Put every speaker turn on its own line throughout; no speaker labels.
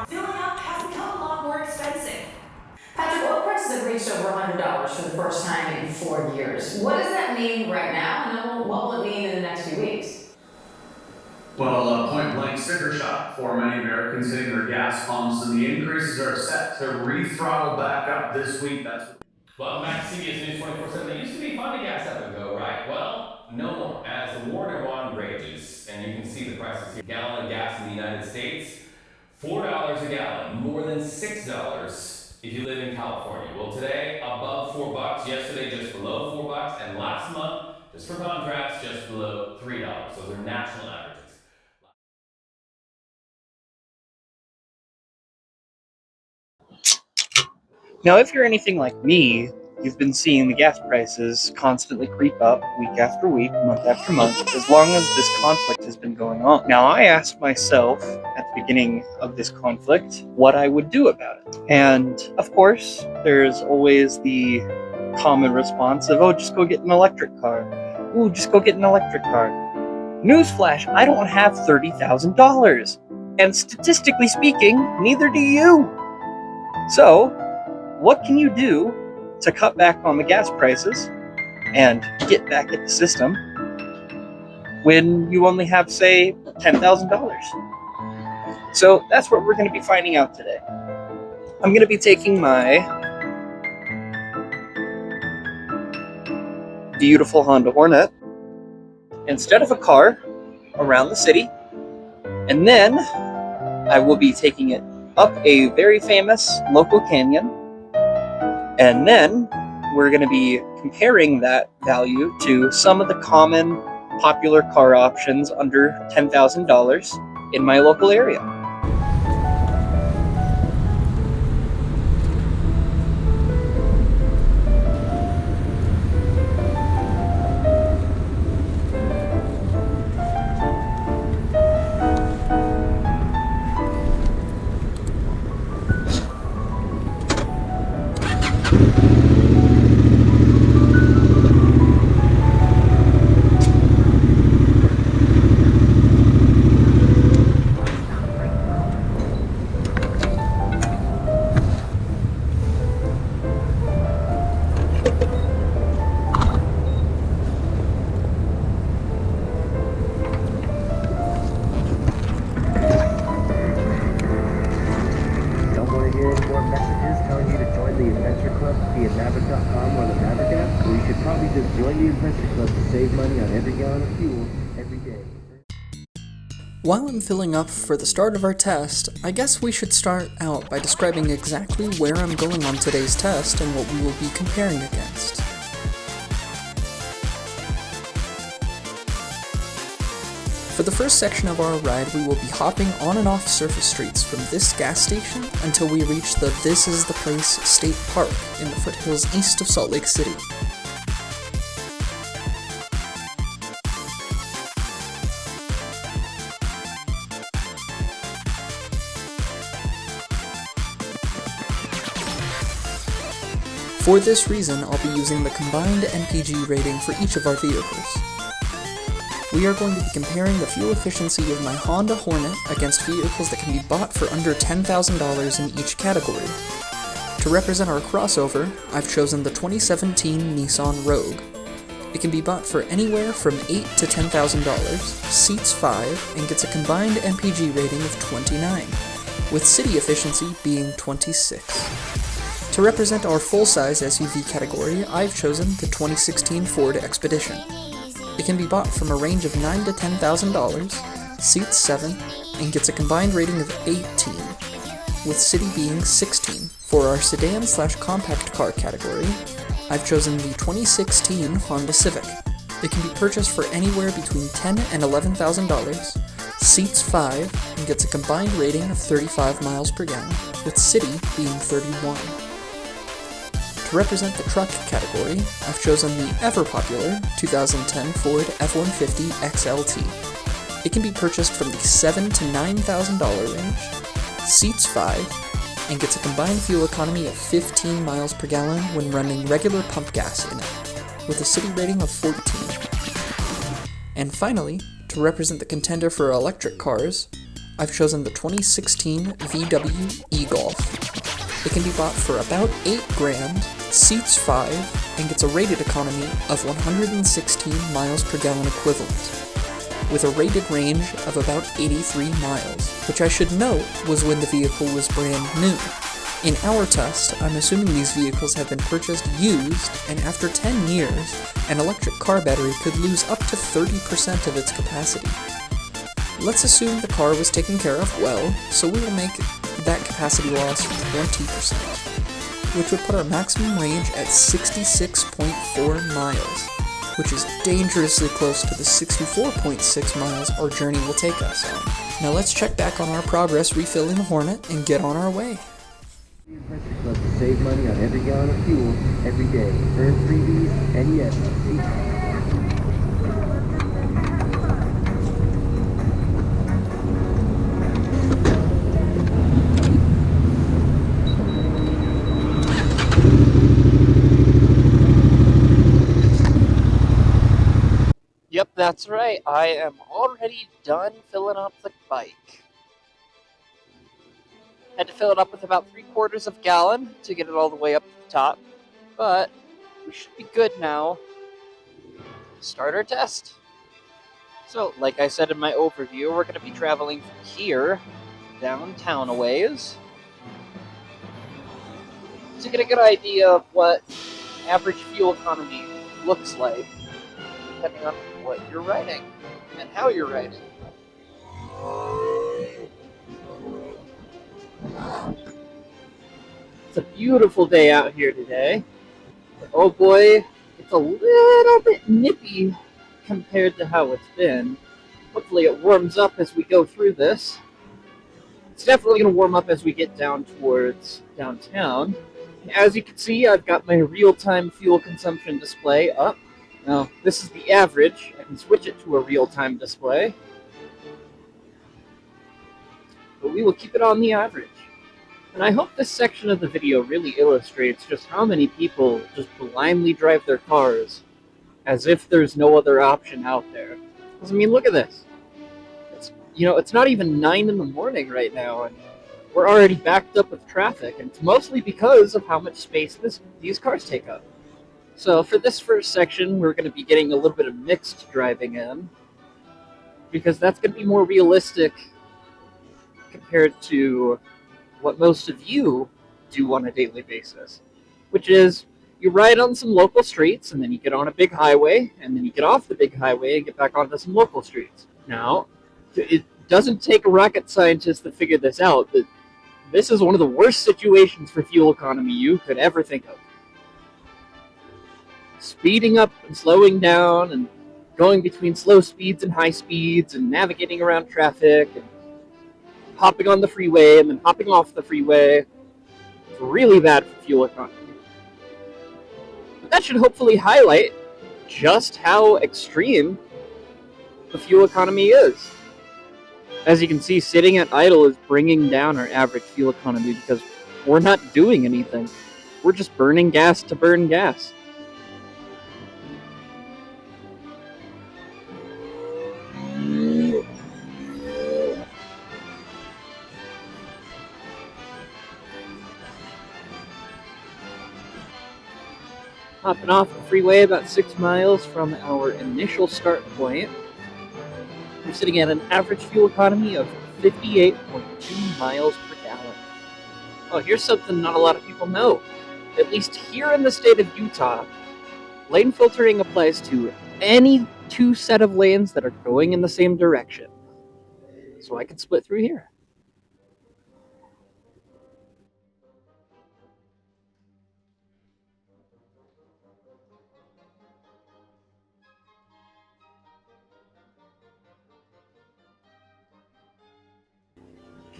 Filling up has become a lot more expensive.
Patrick, oil prices have reached over $100 for the first time in 4 years. What does that mean right now, and then what will it mean in the next few weeks?
Well, a point blank sticker shock for many Americans hitting their gas pumps, and the increases are set to re-throttle back up this week.
Welcome back to CBS News 24/7. It used to be fun to gas up and go, right? Well, no more, as the war in Iran rages, and you can see the prices here. A gallon of gas in the United States, $4 a gallon, more than $6 if you live in California. Well, today, above $4, yesterday just below $4, and last month, just for contrast, just below $3. Those are national averages.
Now, if you're anything like me, you've been seeing the gas prices constantly creep up week after week, month after month, as long as this conflict has been going on. Now, I asked myself at the beginning of this conflict what I would do about it. And, of course, there's always the common response of, oh, just go get an electric car. Ooh, just go get an electric car. Newsflash, I don't have $30,000. And statistically speaking, neither do you. So, what can you do to cut back on the gas prices and get back at the system when you only have, say, $10,000? So that's what we're going to be finding out today. I'm going to be taking my beautiful Honda Hornet instead of a car around the city, and then I will be taking it up a very famous local canyon. And then we're going to be comparing that value to some of the common popular car options under $10,000 in my local area.
Maverick.com or the Maverick app, or you should probably just join the Adventure Club to save money on every gallon of fuel every day.
While I'm filling up for the start of our test, I guess we should start out by describing exactly where I'm going on today's test and what we will be comparing against. For the first section of our ride, we will be hopping on and off surface streets from this gas station until we reach the This Is the Place State Park in the foothills east of Salt Lake City. For this reason, I'll be using the combined MPG rating for each of our vehicles. We are going to be comparing the fuel efficiency of my Honda Hornet against vehicles that can be bought for under $10,000 in each category. To represent our crossover, I've chosen the 2017 Nissan Rogue. It can be bought for anywhere from $8,000 to $10,000, seats 5, and gets a combined MPG rating of 29, with city efficiency being 26. To represent our full-size SUV category, I've chosen the 2016 Ford Expedition. It can be bought from a range of $9,000 to $10,000, seats 7, and gets a combined rating of 18, with city being 16. For our sedan/compact car category, I've chosen the 2016 Honda Civic. It can be purchased for anywhere between $10,000 and $11,000, seats 5, and gets a combined rating of 35 miles per gallon, with city being 31. To represent the truck category, I've chosen the ever-popular 2010 Ford F-150 XLT. It can be purchased from the $7,000 to $9,000 range, seats 5, and gets a combined fuel economy of 15 miles per gallon when running regular pump gas in it, with a city rating of 14. And finally, to represent the contender for electric cars, I've chosen the 2016 VW e-Golf. It can be bought for about $8,000, seats 5, and gets a rated economy of 116 miles per gallon equivalent, with a rated range of about 83 miles, which I should note was when the vehicle was brand new. In our test, I'm assuming these vehicles have been purchased used, and after 10 years, an electric car battery could lose up to 30% of its capacity. Let's assume the car was taken care of well, so we will make that capacity loss 20%, which would put our maximum range at 66.4 miles, which is dangerously close to the 64.6 miles our journey will take us on. Now let's check back on our progress refilling the Hornet and get on our way.
Club to save money on every gallon of fuel every day. Earn freebies and yes,
Yep, that's right. I am already done filling up the bike. Had to fill it up with about 3/4 of a gallon to get it all the way up to the top, but we should be good now to start our test. So, like I said in my overview, we're going to be traveling from here downtown a ways to get a good idea of what average fuel economy looks like, depending on what you're riding and how you're riding. It's a beautiful day out here today. But oh boy, it's a little bit nippy compared to how it's been. Hopefully it warms up as we go through this. It's definitely going to warm up as we get down towards downtown. As you can see, I've got my real-time fuel consumption display up. Now, this is the average. I can switch it to a real-time display. But we will keep it on the average. And I hope this section of the video really illustrates just how many people just blindly drive their cars as if there's no other option out there. Because, I mean, look at this. It's not even 9 in the morning right now, and we're already backed up with traffic, and it's mostly because of how much space these cars take up. So for this first section, we're going to be getting a little bit of mixed driving in, because that's going to be more realistic compared to what most of you do on a daily basis, which is you ride on some local streets, and then you get on a big highway, and then you get off the big highway and get back onto some local streets. Now, it doesn't take a rocket scientist to figure this out, but this is one of the worst situations for fuel economy you could ever think of. Speeding up and slowing down and going between slow speeds and high speeds and navigating around traffic and hopping on the freeway and then hopping off the freeway. It's really bad for fuel economy. But that should hopefully highlight just how extreme the fuel economy is. As you can see, sitting at idle is bringing down our average fuel economy because we're not doing anything. We're just burning gas to burn gas. Hopping off the freeway about 6 miles from our initial start point. We're sitting at an average fuel economy of 58.2 miles per gallon. Oh, here's something not a lot of people know. At least here in the state of Utah, lane filtering applies to any 2 set of lanes that are going in the same direction. So I can split through here.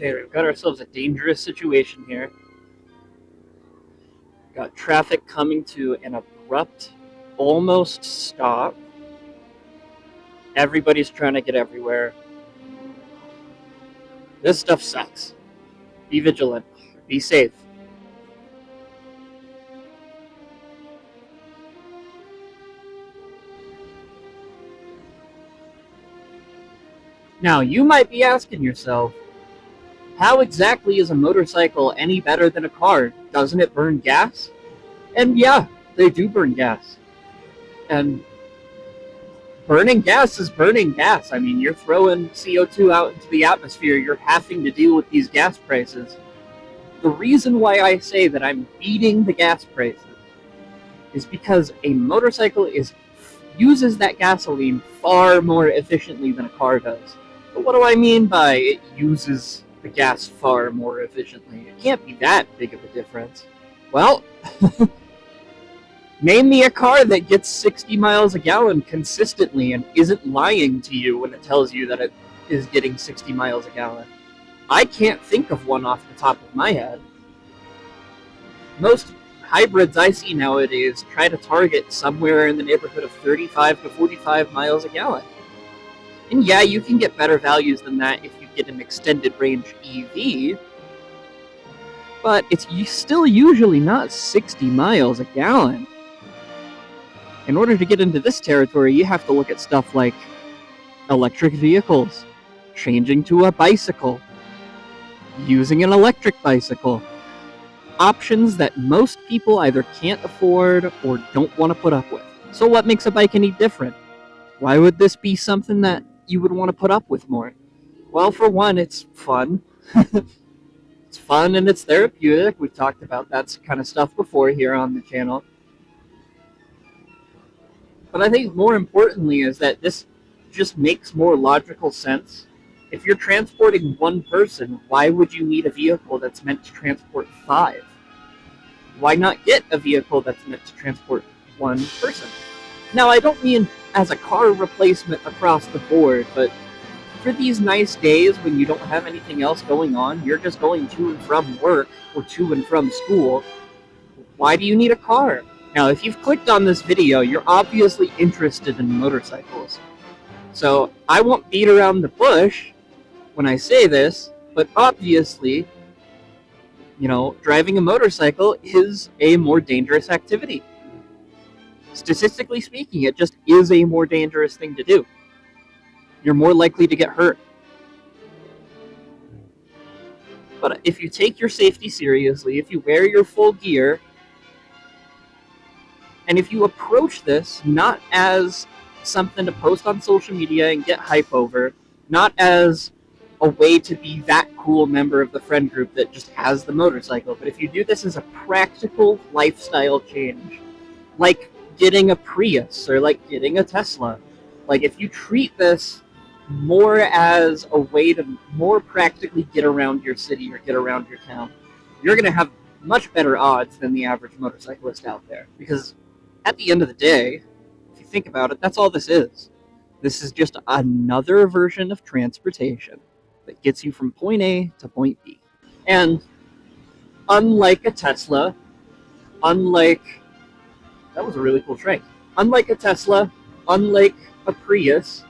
Okay, we've got ourselves a dangerous situation here. Got traffic coming to an abrupt, almost stop. Everybody's trying to get everywhere. This stuff sucks. Be vigilant. Be safe. Now, you might be asking yourself, How exactly is a motorcycle any better than a car? Doesn't it burn gas? And yeah, they do burn gas. And burning gas is burning gas. I mean, you're throwing CO2 out into the atmosphere. You're having to deal with these gas prices. The reason why I say that I'm beating the gas prices is because a motorcycle uses that gasoline far more efficiently than a car does. But what do I mean by it uses the gas far more efficiently? It can't be that big of a difference. Well, name me a car that gets 60 miles a gallon consistently and isn't lying to you when it tells you that it is getting 60 miles a gallon. I can't think of one off the top of my head. Most hybrids I see nowadays try to target somewhere in the neighborhood of 35 to 45 miles a gallon. And yeah, you can get better values than that if you get an extended range EV, but it's still usually not 60 miles a gallon. In order to get into this territory, you have to look at stuff like electric vehicles, changing to a bicycle, using an electric bicycle. Options that most people either can't afford or don't want to put up with. So what makes a bike any different? Why would this be something that you would want to put up with more? Well, for one, it's fun. It's fun and it's therapeutic. We've talked about that kind of stuff before here on the channel. But I think more importantly is that this just makes more logical sense. If you're transporting one person, why would you need a vehicle that's meant to transport 5? Why not get a vehicle that's meant to transport one person? Now, I don't mean as a car replacement across the board, but for these nice days when you don't have anything else going on, you're just going to and from work or to and from school, why do you need a car? Now, if you've clicked on this video, you're obviously interested in motorcycles. So I won't beat around the bush when I say this, but obviously, driving a motorcycle is a more dangerous activity. Statistically speaking, it just is a more dangerous thing to do. You're more likely to get hurt. But if you take your safety seriously, if you wear your full gear, and if you approach this not as something to post on social media and get hype over, not as a way to be that cool member of the friend group that just has the motorcycle, but if you do this as a practical lifestyle change, like getting a Prius or like getting a Tesla, like if you treat this more as a way to more practically get around your city or get around your town, you're going to have much better odds than the average motorcyclist out there. Because at the end of the day, if you think about it, that's all this is. This is just another version of transportation that gets you from point A to point B. And unlike a Tesla, that was a really cool train. Unlike a Tesla, unlike a Prius,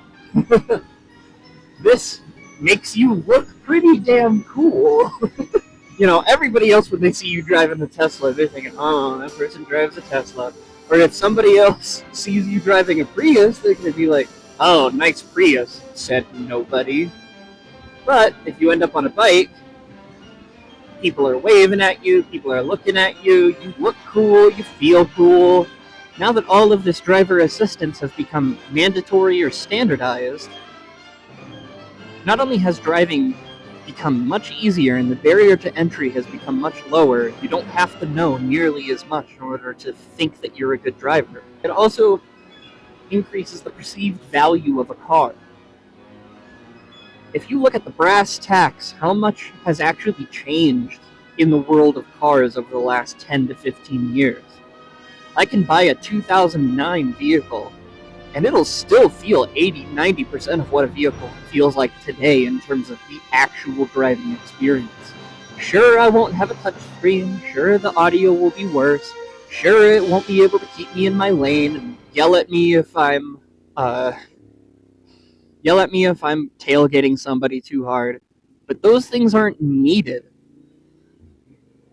this makes you look pretty damn cool. Everybody else, when they see you driving a Tesla, they're thinking, oh, that person drives a Tesla. Or if somebody else sees you driving a Prius, they're going to be like, oh, nice Prius, said nobody. But if you end up on a bike, people are waving at you, people are looking at you, you look cool, you feel cool. Now that all of this driver assistance has become mandatory or standardized, not only has driving become much easier and the barrier to entry has become much lower, you don't have to know nearly as much in order to think that you're a good driver. It also increases the perceived value of a car. If you look at the brass tacks, how much has actually changed in the world of cars over the last 10 to 15 years? I can buy a 2009 vehicle, and it'll still feel 80-90% of what a vehicle feels like today in terms of the actual driving experience. Sure, I won't have a touchscreen, sure the audio will be worse, sure it won't be able to keep me in my lane and yell at me if I'm tailgating somebody too hard, but those things aren't needed.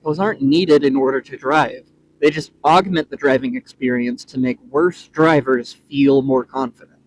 Those aren't needed in order to drive. They just augment the driving experience to make worse drivers feel more confident.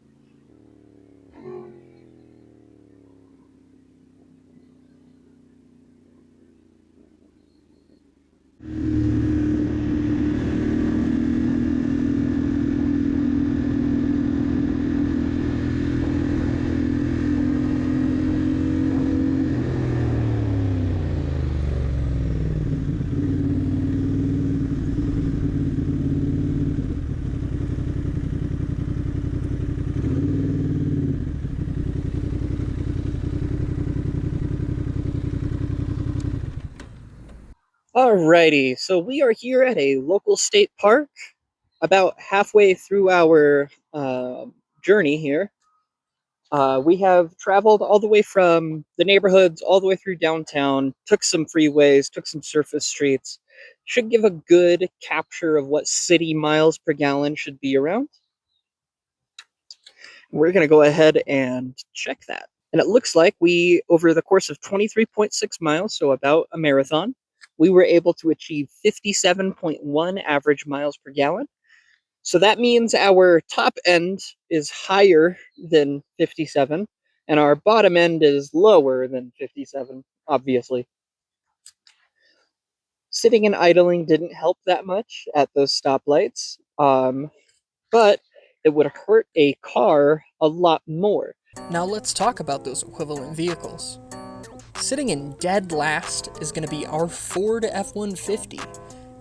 Alrighty, so we are here at a local state park, about halfway through our journey here. We have traveled all the way from the neighborhoods all the way through downtown, took some freeways, took some surface streets. Should give a good capture of what city miles per gallon should be around. We're going to go ahead and check that. And it looks like we, over the course of 23.6 miles, so about a marathon, we were able to achieve 57.1 average miles per gallon. So that means our top end is higher than 57, and our bottom end is lower than 57, obviously. Sitting and idling didn't help that much at those stoplights, but it would hurt a car a lot more.
Now let's talk about those equivalent vehicles. Sitting in dead last is going to be our Ford F-150.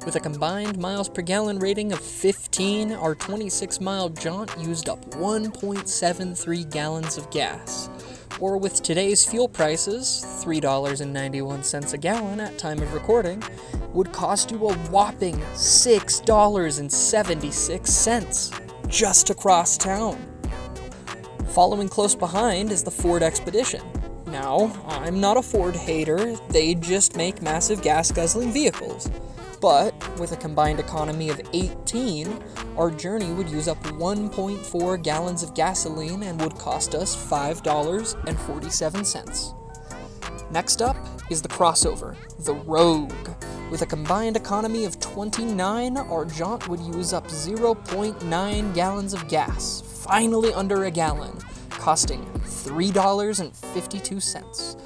With a combined miles per gallon rating of 15, our 26-mile jaunt used up 1.73 gallons of gas. Or with today's fuel prices, $3.91 a gallon at time of recording, would cost you a whopping $6.76 just to cross town. Following close behind is the Ford Expedition. Now, I'm not a Ford hater, they just make massive gas-guzzling vehicles. But with a combined economy of 18, our journey would use up 1.4 gallons of gasoline and would cost us $5.47. Next up is the crossover, the Rogue. With a combined economy of 29, our jaunt would use up 0.9 gallons of gas, finally under a gallon, costing $3.52.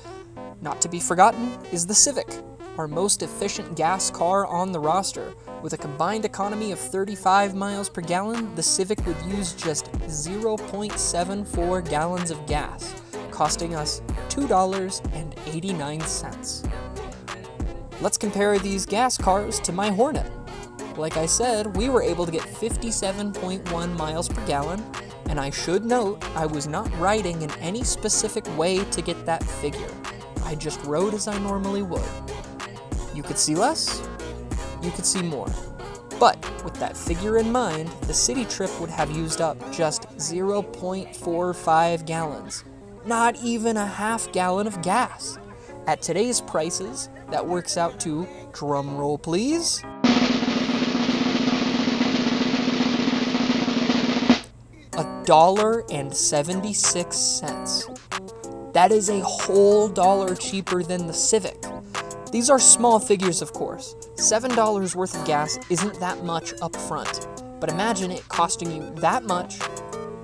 Not to be forgotten is the Civic, our most efficient gas car on the roster. With a combined economy of 35 miles per gallon, the Civic would use just 0.74 gallons of gas, costing us $2.89. Let's compare these gas cars to my Hornet. Like I said, we were able to get 57.1 miles per gallon, and I should note I was not riding in any specific way to get that figure. I just rode as I normally would. You could see less, you could see more. But with that figure in mind, the city trip would have used up just 0.45 gallons. Not even a half gallon of gas. At today's prices, that works out to, drum roll please, $1.76. That is a whole dollar cheaper than the Civic. These are small figures, of course. $7 worth of gas isn't that much up front, but imagine it costing you that much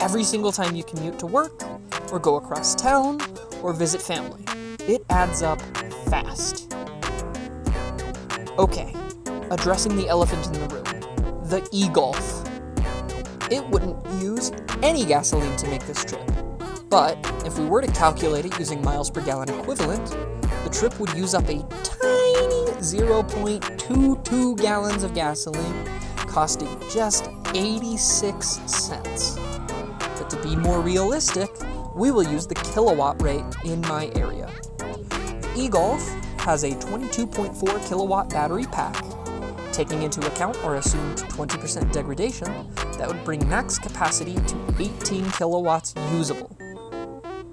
every single time you commute to work, or go across town, or visit family. It adds up fast. Okay, addressing the elephant in the room, the e-Golf. It wouldn't use any gasoline to make this trip, but if we were to calculate it using miles per gallon equivalent, the trip would use up a tiny 0.22 gallons of gasoline, costing just 86 cents. But to be more realistic, we will use the kilowatt rate in my area. The e-Golf has a 22.4 kilowatt battery pack. Taking into account our assumed 20% degradation, that would bring max capacity to 18 kilowatts usable.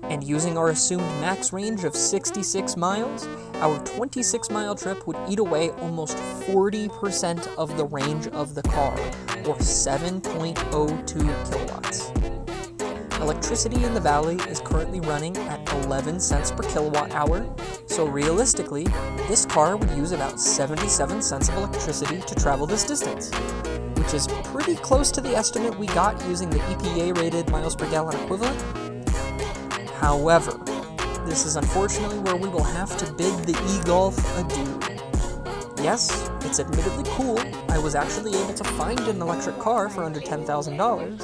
And using our assumed max range of 66 miles, our 26-mile trip would eat away almost 40% of the range of the car, or 7.02 kilowatts. Electricity in the valley is currently running at 11 cents per kilowatt hour, so realistically, this car would use about 77 cents of electricity to travel this distance, which is pretty close to the estimate we got using the EPA-rated miles per gallon equivalent. However, this is unfortunately where we will have to bid the e-Golf adieu. Yes, it's admittedly cool, I was actually able to find an electric car for under $10,000,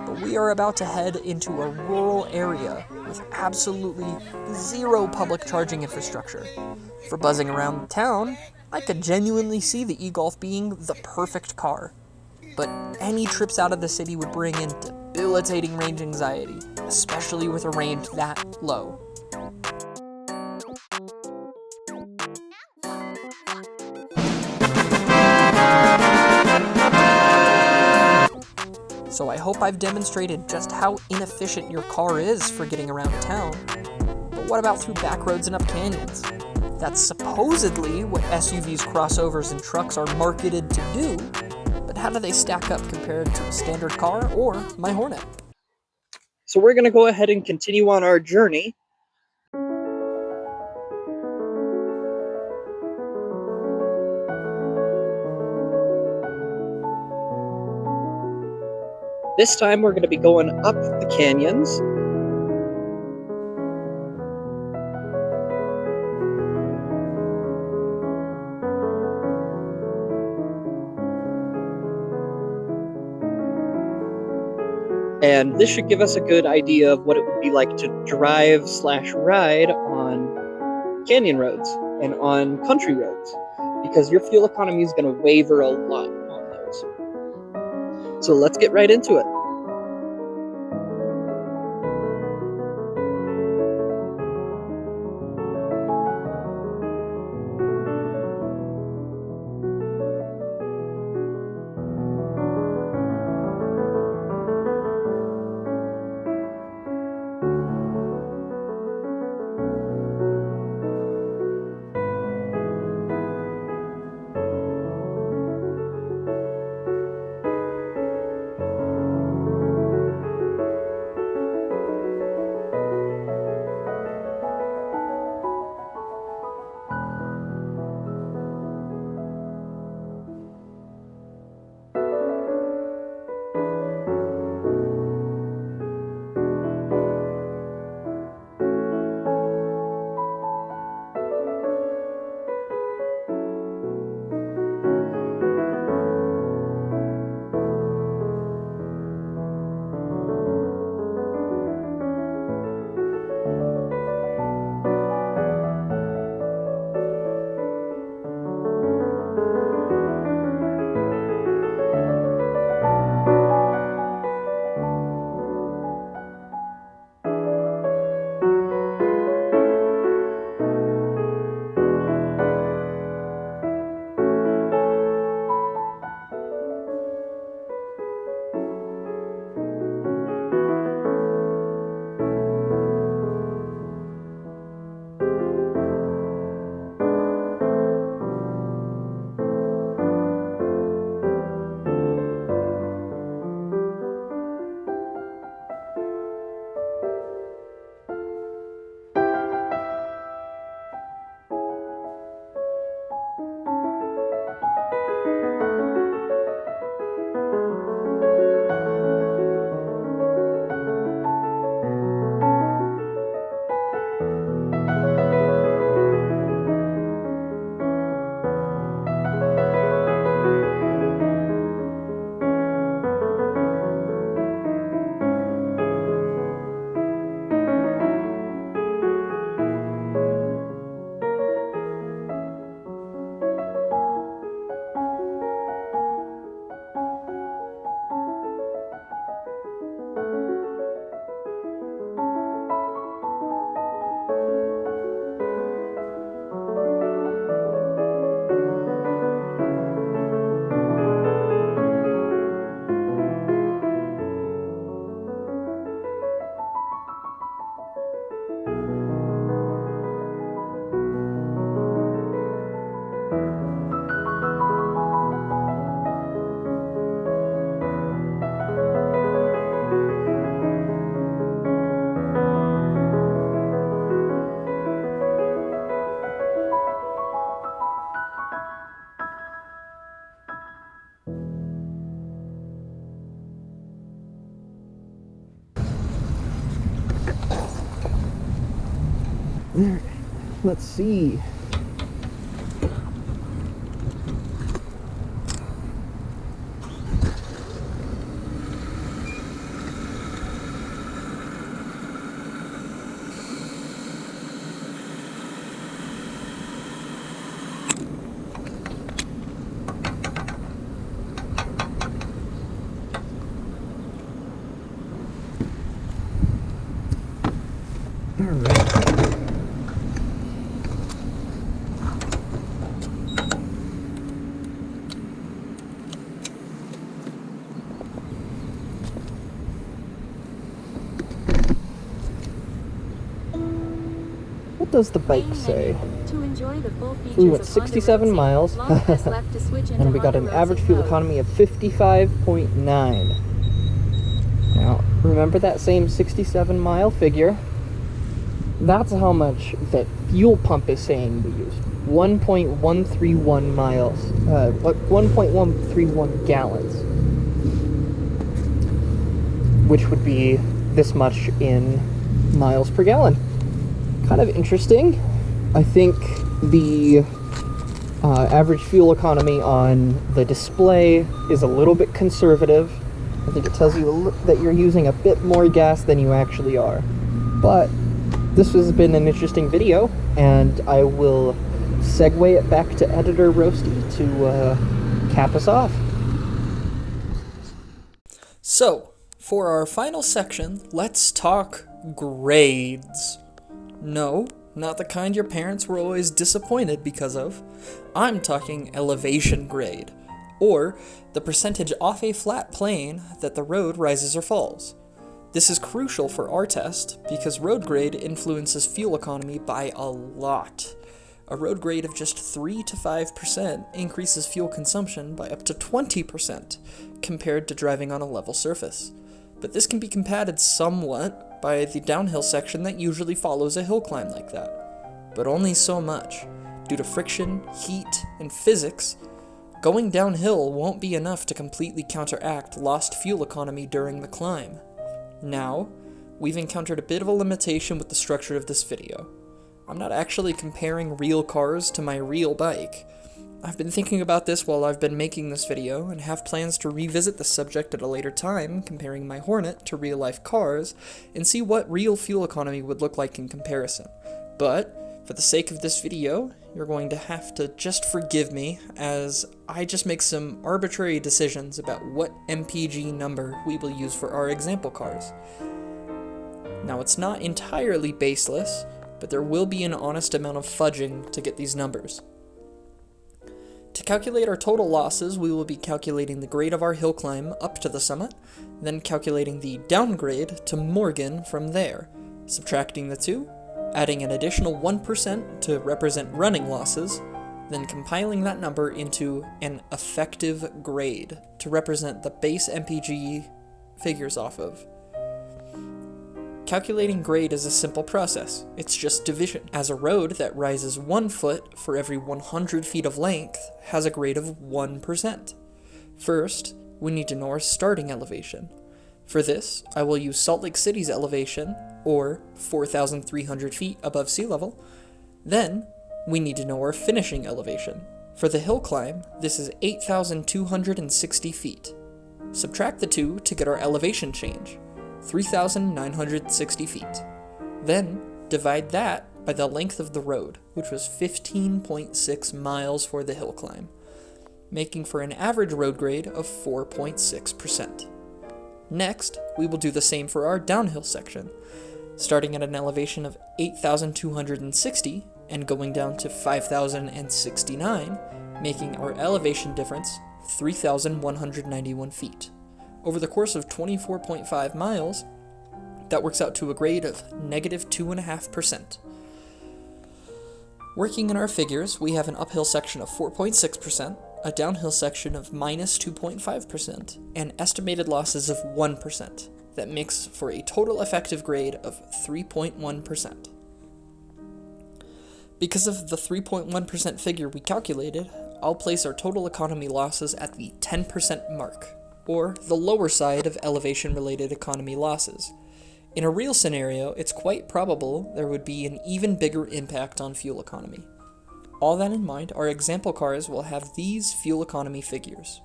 but we are about to head into a rural area with absolutely zero public charging infrastructure. For buzzing around town, I could genuinely see the e-Golf being the perfect car. But any trips out of the city would bring in debilitating range anxiety, especially with a range that low. so I hope I've demonstrated just how inefficient your car is for getting around town. But what about through back roads and up canyons? That's supposedly what SUVs, crossovers, and trucks are marketed to do, but how do they stack up compared to a standard car or my Hornet?
So we're going to go ahead and continue on our journey. This time we're going to be going up the canyons. And this should give us a good idea of what it would be like to drive/ride on canyon roads and on country roads, because your fuel economy is going to waver a lot on those. So let's get right into it. Let's see. All right. does the bike say?
To enjoy the full features
We went
of Honda
67
Road
miles,
Long press left to switch into
and we got an
Honda
average
Road
fuel
Mode.
economy of 55.9. Now, remember that same 67 mile figure? That's how much that fuel pump is saying we used. 1.131 miles, 1.131 gallons, which would be this much in miles per gallon. Kind of interesting. I think the average fuel economy on the display is a little bit conservative. I think it tells you that you're using a bit more gas than you actually are. But this has been an interesting video, and I will segue it back to Editor Roasty to cap us off.
So, for our final section, let's talk grades. No, not the kind your parents were always disappointed because of. I'm talking elevation grade, or the percentage off a flat plane that the road rises or falls. This is crucial for our test because road grade influences fuel economy by a lot. A road grade of just 3 to 5% increases fuel consumption by up to 20% compared to driving on a level surface. But this can be combated somewhat by the downhill section that usually follows a hill climb like that. But only so much. Due to friction, heat, and physics, going downhill won't be enough to completely counteract lost fuel economy during the climb. Now, we've encountered a bit of a limitation with the structure of this video. I'm not actually comparing real cars to my real bike. I've been thinking about this while I've been making this video, and have plans to revisit the subject at a later time, comparing my Hornet to real-life cars, and see what real fuel economy would look like in comparison. But, for the sake of this video, you're going to have to just forgive me, as I just make some arbitrary decisions about what MPG number we will use for our example cars. Now, it's not entirely baseless, but there will be an honest amount of fudging to get these numbers. To calculate our total losses, we will be calculating the grade of our hill climb up to the summit, then calculating the downgrade to Morgan from there, subtracting the two, adding an additional 1% to represent running losses, then compiling that number into an effective grade to represent the base MPG figures off of. Calculating grade is a simple process. It's just division, as a road that rises 1 foot for every 100 feet of length has a grade of 1%. First, we need to know our starting elevation. For this, I will use Salt Lake City's elevation, or 4,300 feet above sea level. Then, we need to know our finishing elevation. For the hill climb, this is 8,260 feet. Subtract the two to get our elevation change. 3,960 feet. Then, divide that by the length of the road, which was 15.6 miles for the hill climb, making for an average road grade of 4.6%. Next, we will do the same for our downhill section, starting at an elevation of 8,260 and going down to 5,069, making our elevation difference 3,191 feet. Over the course of 24.5 miles, that works out to a grade of negative 2.5%. Working in our figures, we have an uphill section of 4.6%, a downhill section of minus 2.5%, and estimated losses of 1%. That makes for a total effective grade of 3.1%. Because of the 3.1% figure we calculated, I'll place our total economy losses at the 10% mark, or the lower side of elevation-related economy losses. In a real scenario, it's quite probable there would be an even bigger impact on fuel economy. All that in mind, our example cars will have these fuel economy figures.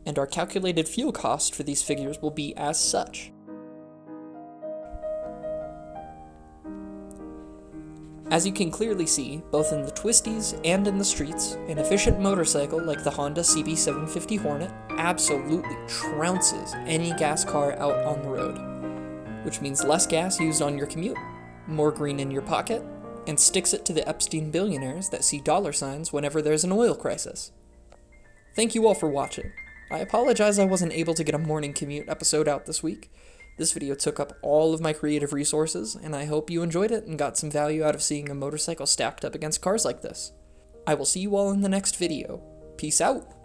And our calculated fuel cost for these figures will be as such. As you can clearly see, both in the twisties and in the streets, an efficient motorcycle like the Honda CB750 Hornet absolutely trounces any gas car out on the road, which means less gas used on your commute, more green in your pocket, and sticks it to the Epstein billionaires that see dollar signs whenever there's an oil crisis. Thank you all for watching. I apologize I wasn't able to get a morning commute episode out this week. This video took up all of my creative resources, and I hope you enjoyed it and got some value out of seeing a motorcycle stacked up against cars like this. I will see you all in the next video. Peace out!